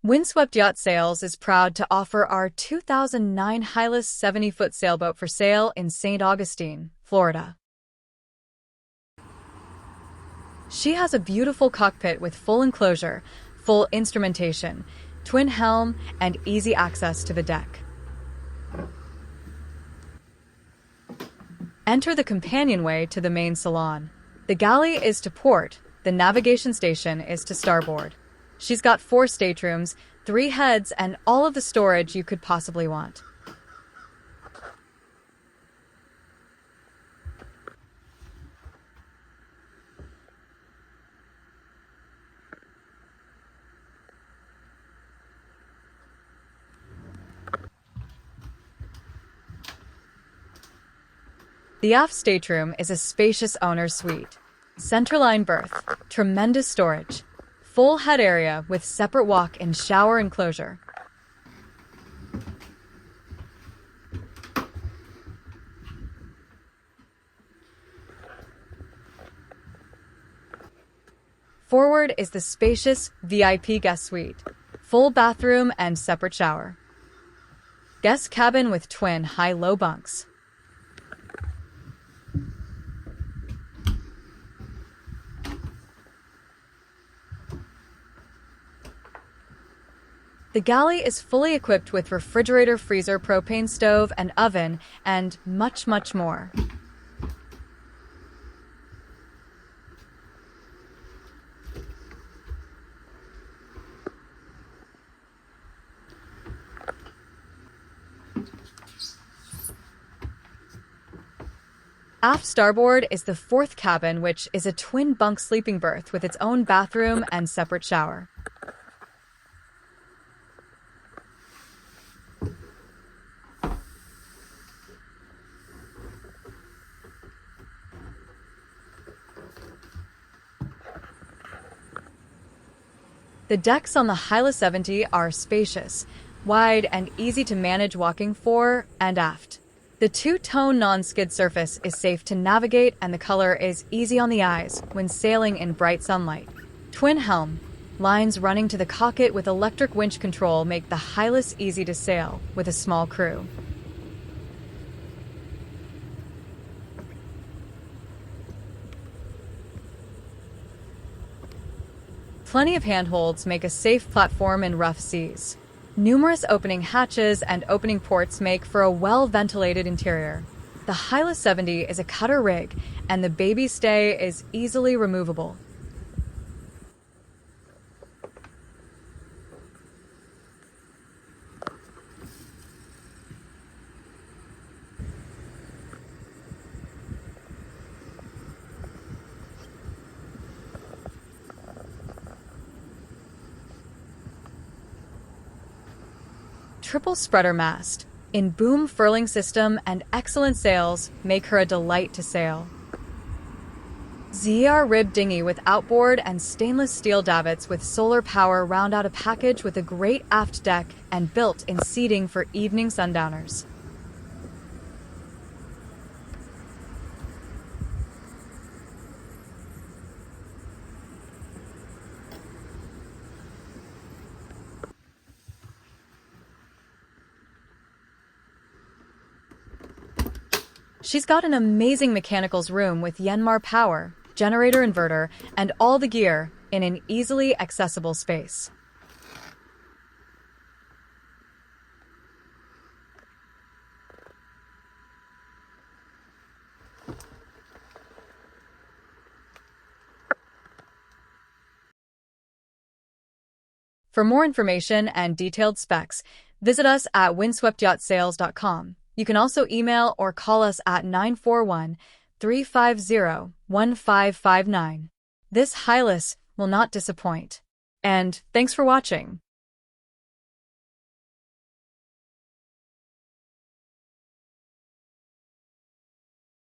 Windswept Yacht Sales is proud to offer our 2009 Hylas 70-foot sailboat for sale in St. Augustine, Florida. She has a beautiful cockpit with full enclosure, full instrumentation, twin helm, and easy access to the deck. Enter the companionway to the main salon. The galley is to port, the navigation station is to starboard. She's got 4 staterooms, 3 heads, and all of the storage you could possibly want. The aft stateroom is a spacious owner's suite. Centerline berth, tremendous storage, full head area with separate walk and shower enclosure. Forward is the spacious VIP guest suite, full bathroom and separate shower. Guest cabin with twin high-low bunks. The galley is fully equipped with refrigerator, freezer, propane stove, and oven, and much, much more. Aft starboard is the 4th cabin, which is a twin bunk sleeping berth with its own bathroom and separate shower. The decks on the Hylas 70 are spacious, wide, and easy to manage walking fore and aft. The 2-tone non-skid surface is safe to navigate, and the color is easy on the eyes when sailing in bright sunlight. Twin helm, lines running to the cockpit with electric winch control make the Hylas easy to sail with a small crew. Plenty of handholds make a safe platform in rough seas. Numerous opening hatches and opening ports make for a well-ventilated interior. The Hylas 70 is a cutter rig, and the baby stay is easily removable. Triple spreader mast, in boom furling system and excellent sails, make her a delight to sail. ZR rib dinghy with outboard and stainless steel davits with solar power round out a package with a great aft deck and built-in seating for evening sundowners. She's got an amazing mechanicals room with Yanmar power, generator inverter, and all the gear in an easily accessible space. For more information and detailed specs, visit us at windsweptyachtSales.com. You can also email or call us at 941-350-1559. This Hylas will not disappoint. And thanks for watching.